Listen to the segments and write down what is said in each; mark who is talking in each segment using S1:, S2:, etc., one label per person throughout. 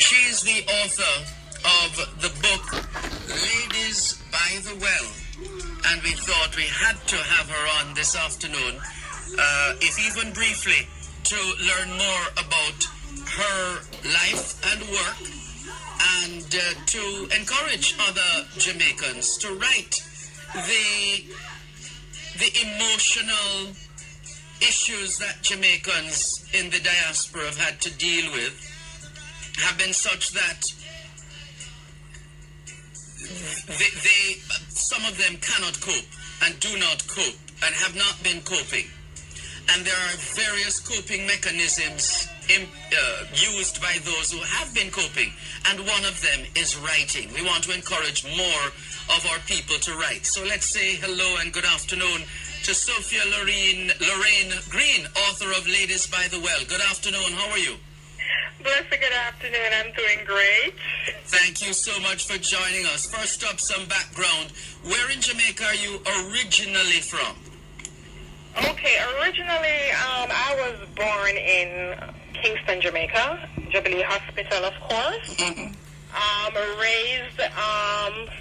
S1: She's the author of the book Ladies by the Well, and we thought we had to have her on this afternoon, if even briefly, to learn more about her life and work, and to encourage other Jamaicans to write the emotional issues that Jamaicans in the diaspora have had to deal with have been such that some of them cannot cope and do not cope and have not been coping. And there are various coping mechanisms used by those who have been coping, and one of them is writing. We want to encourage more of our people to write. So let's say hello and good afternoon to Sophia Lorraine Green, author of Ladies by the Well. Good afternoon. How are you?
S2: Blessed good afternoon. I'm doing great.
S1: Thank you so much for joining us. First up, some background. Where in Jamaica are you originally from?
S2: Okay, originally I was born in Kingston, Jamaica, Jubilee Hospital, of course.
S1: Mm-hmm.
S2: Raised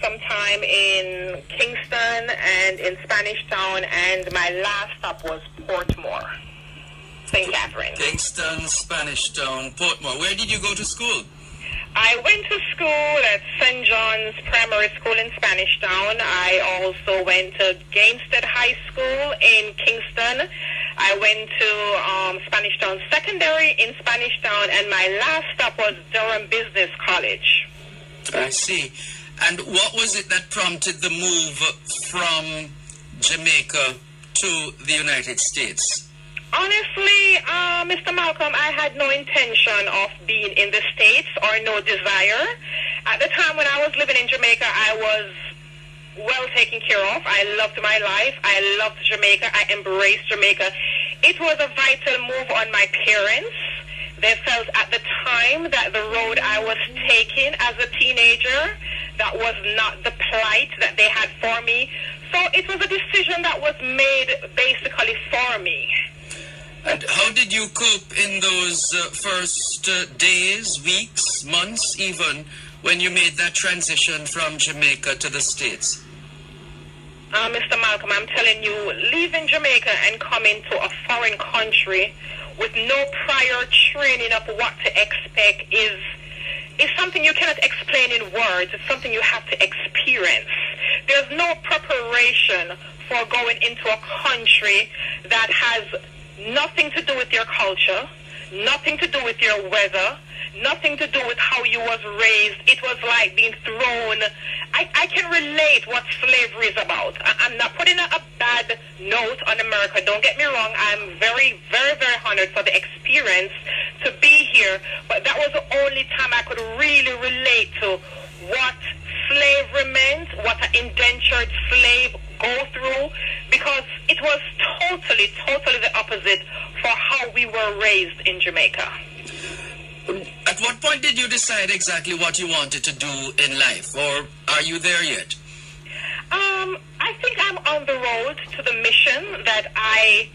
S2: sometime in Kingston and in Spanish Town, and my last stop was Portmore, St. Catherine.
S1: Kingston, Spanish Town, Portmore. Where did you go to school?
S2: I went to school at St. John's Primary School in Spanish Town. I also went to Gainstead High School in Kingston. I went to Spanish Town Secondary in Spanish Town, and my last stop was Durham Business College.
S1: I see. And what was it that prompted the move from Jamaica to the United States?
S2: Honestly, Mr. Malcolm, I had no intention of being in the States or no desire. At the time when I was living in Jamaica, I was well taken care of. I loved my life. I loved Jamaica. I embraced Jamaica. It was a vital move on my parents. They felt at the time that the road I was taking as a teenager, that was not the plight that they had for me. So it was a decision that was made basically for me.
S1: And how did you cope in those first days, weeks, months even, when you made that transition from Jamaica to the States?
S2: Mr. Malcolm, I'm telling you, leaving Jamaica and coming to a foreign country with no prior training of what to expect is something you cannot explain in words. It's something you have to experience. There's no preparation for going into a country that has nothing to do with your culture, nothing to do with your weather, nothing to do with how you was raised. It was like being thrown. I can relate what slavery is about. I'm not putting a bad note on America. Don't get me wrong. I'm very, very, very honored for the experience to be here. But that was the only time I could really relate to what slavery meant, what an indentured slave go through, because it was totally the opposite for how we were raised in Jamaica.
S1: At what point did you decide exactly what you wanted to do in life, or are you there yet?
S2: I think I'm on the road to the mission that I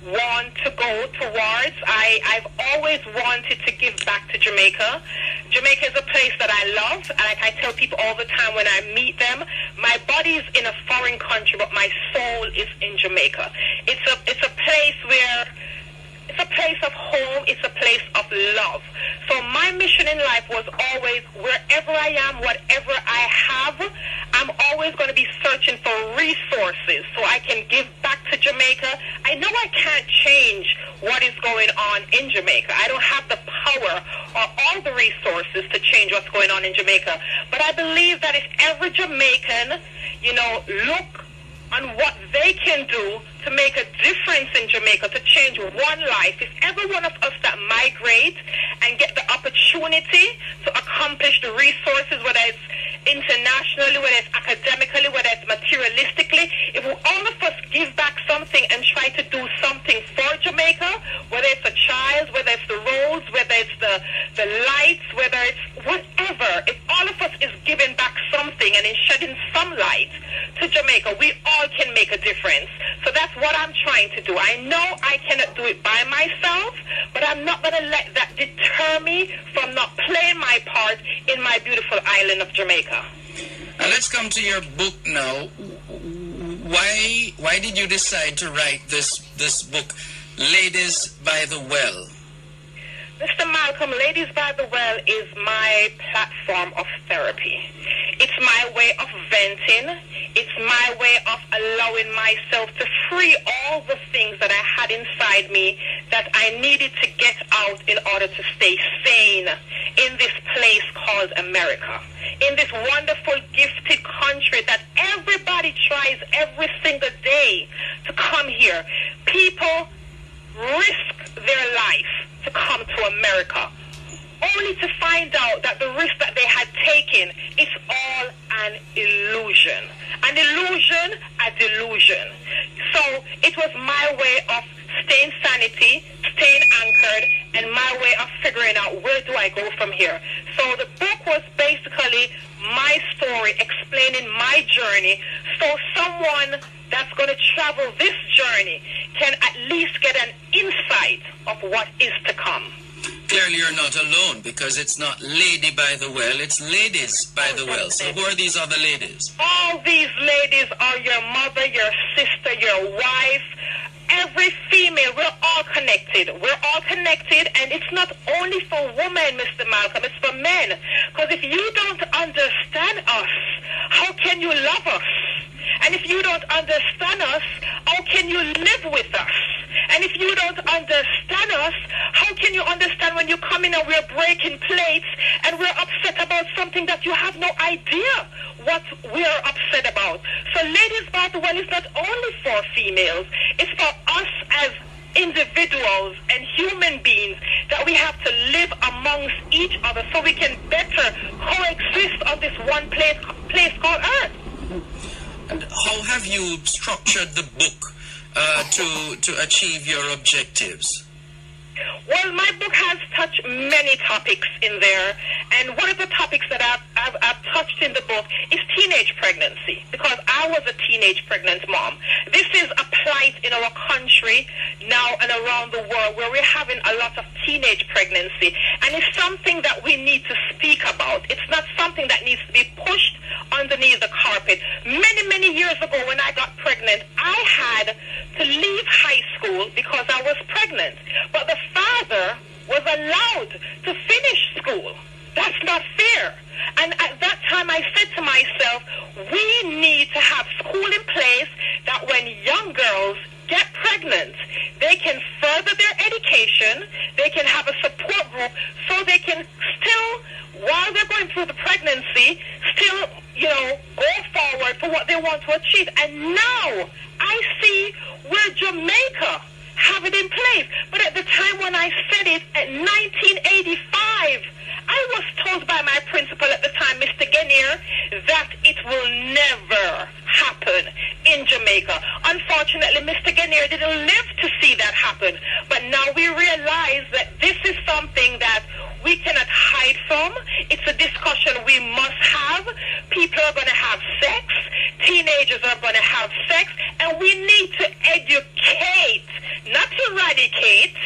S2: want to go towards. I've always wanted to give back to Jamaica. Jamaica is a place that I love. Like I tell people all the time when I meet them, my body is in a foreign country, but my soul is in Jamaica. It's a place where it's a place of home. It's a place of love. So my mission in life was always, wherever I am, whatever I have, I'm always going to be searching for resources so I can give back to Jamaica. I know I can't change what is going on in Jamaica. I don't have the power or all the resources to change what's going on in Jamaica. But I believe that if every Jamaican, look on what they can do to make a difference in Jamaica, to change one life. If every one of us that migrate and get the opportunity to accomplish the resources, whether it's internationally, whether it's academically, whether it's materialistically, if all of us give back something and try to do something for Jamaica, whether it's a child, whether it's the roads, whether it's the lights, whether it's whatever, if all of us is giving back something and is shedding some light to Jamaica. We all can make a difference. So that's what I'm trying to do. I know I cannot do it by myself, but I'm not going to let that deter me from not playing my part in my beautiful island of Jamaica.
S1: Let's come to your book now. Why did you decide to write this book, Ladies by the Well?
S2: Mr. Malcolm, Ladies by the Well is my platform of therapy. It's my way of venting. It's my way of allowing myself to free all the things that I had inside me that I needed to get out in order to stay sane in this place called America. In this wonderful, gifted country that everybody tries every single day to come here. People risk their life to come to America, only to find out that the risk that they had taken is all an illusion. An illusion, a delusion. So it was my way of staying sanity, staying anchored, and my way of figuring out where do I go from here. So the book was basically my story, explaining my journey, so someone that's going to travel this journey can at least get an insight of what is to come.
S1: Clearly you're not alone, because it's not Lady by the Well, it's Ladies by the Well. So who are these other ladies?
S2: All these ladies are your mother, your sister, your wife, every female. We're all connected. We're all connected, and it's not only for women, Mr. Malcolm, it's for men. Because if you don't understand us, how can you love us? And if you don't understand us, how can you live with us? And if you don't understand us, how can you understand when you come in and we're breaking plates and we're upset about something that you have no idea what we're upset about? So Ladies by the Well is not only for females, it's for us as individuals and human beings that we have to live amongst each other so we can better coexist on this one place called Earth.
S1: And how have you structured the book to achieve your objectives?
S2: Well, my book has touched many topics in there, and one of the topics that I've touched in the book is teenage pregnancy, because I was a teenage pregnant mom. This is a plight in our country now and around the world where we're having a lot of teenage pregnancy, and it's something that we need to speak about. It's not something that needs to be pushed underneath the carpet. Many, many years ago when I got pregnant, I had to leave high school because I was pregnant, but the father was allowed to finish school. That's not fair. And at that time I said to myself, we need to have school in place that when young girls get pregnant, they can further their education, they can have a support group, so they can still, while they're going through the pregnancy, still, go forward for what they want to achieve. And now I see where Jamaica have it in place. But at the time when I said it, at 1985, I was told by my principal at the time, Mr. Genier, that it will never happen in Jamaica. Unfortunately, Mr. Genier didn't live to see that happen. But now we realize that this is something that we cannot hide from. It's a discussion we must have. People are going to have sex. Teenagers are going to have sex. And we need to educate, not eradicate,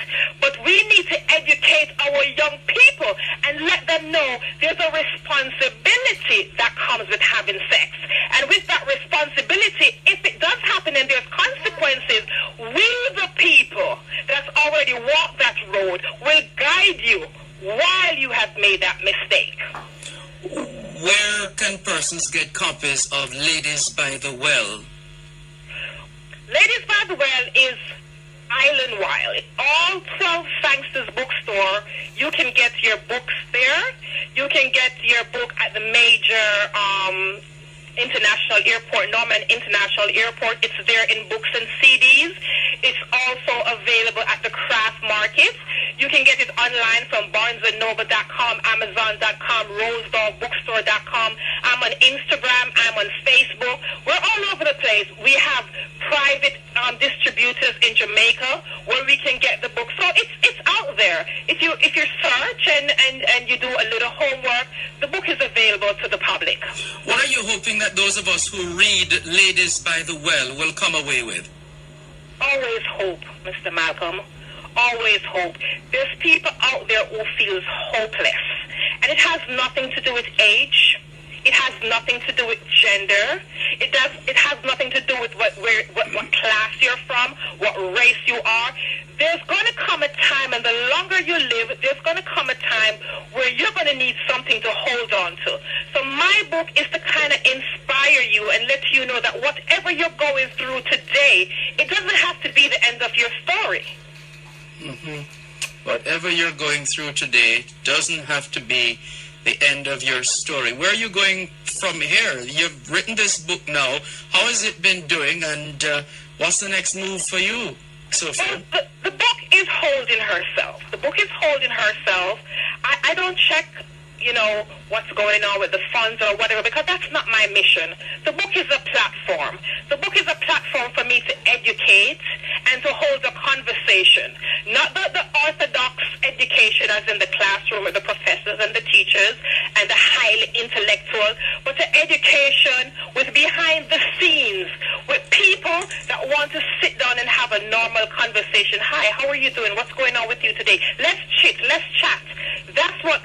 S2: but we need to educate our young people and let them know there's a responsibility that comes with having sex. And with that responsibility, if it does happen and there's consequences, we the people that's already walked that road will guide you while you have made that mistake.
S1: Where can persons get copies of Ladies by the Well?
S2: Ladies by the Well is island-wide. All 12 Sangster's bookstore, you can get your books there. You can get your book at the major international airport, Norman International Airport. It's there in books and CDs. It's also available at the craft market. You can get it online from BarnesandNoble.com, Amazon.com, RosedogBookstore.com. I'm on Instagram. I'm on Facebook. We're all over the place. We have private distributors in Jamaica where we can get the book. So it's out there. If you search and you do a little homework, the book book is available to the public.
S1: What are you hoping that those of us who read Ladies by the Well will come away with?
S2: Always hope, Mr. Malcolm. Always hope. There's people out there who feels hopeless. And it has nothing to do with age. It has nothing to do with gender. It has nothing to do with what class you're from, what race you are. There's going to come a time, and the longer you live, there's going to come a time where you're going to need something to hold on to. So my book is to kind of inspire you and let you know that whatever you're going through today, it doesn't have to be the end of your story.
S1: Whatever you're going through today doesn't have to be the end of your story. Where are you going from here? You've written this book now. How has it been doing, and what's the next move for you, Sophia?
S2: Well, the book is holding herself. The book is holding herself. I don't check, what's going on with the funds or whatever, because that's not my mission. The book is a platform. The book is a platform for me to educate and to hold a conversation. Not the orthodox education as in the classroom with the professors and the teachers and the highly intellectual, but an education with behind the scenes, with people that want to sit down and have a normal conversation. Hi, how are you doing? What's going on with you today? Let's chit, let's chat. That's what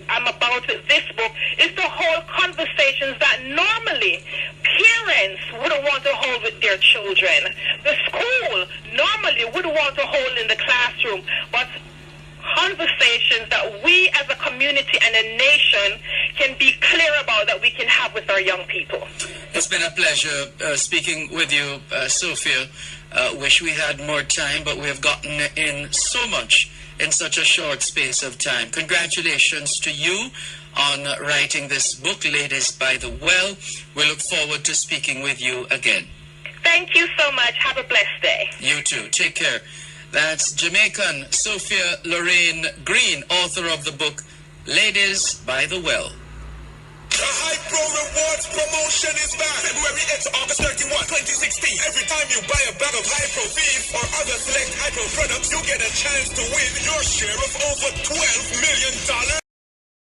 S2: I'm about with this book, is to hold conversations that normally parents wouldn't want to hold with their children. The school normally wouldn't want to hold in the classroom, but conversations that we as a community and a nation can be clear about, that we can have with our young people.
S1: It's been a pleasure speaking with you, Sophia. Wish we had more time, but we have gotten in so much in such a short space of time. Congratulations to you on writing this book, Ladies by the Well. We look forward to speaking with you again.
S2: Thank you so much. Have a blessed day.
S1: You too. Take care. That's Jamaican Sophia Lorraine Green, author of the book Ladies by the Well.
S3: The Hypro Rewards promotion is back. February 8 to August 31, 2016. Every time you buy a bag of Hypro Feeds or other select Hypro products, you get a chance to win your share of over $12 million.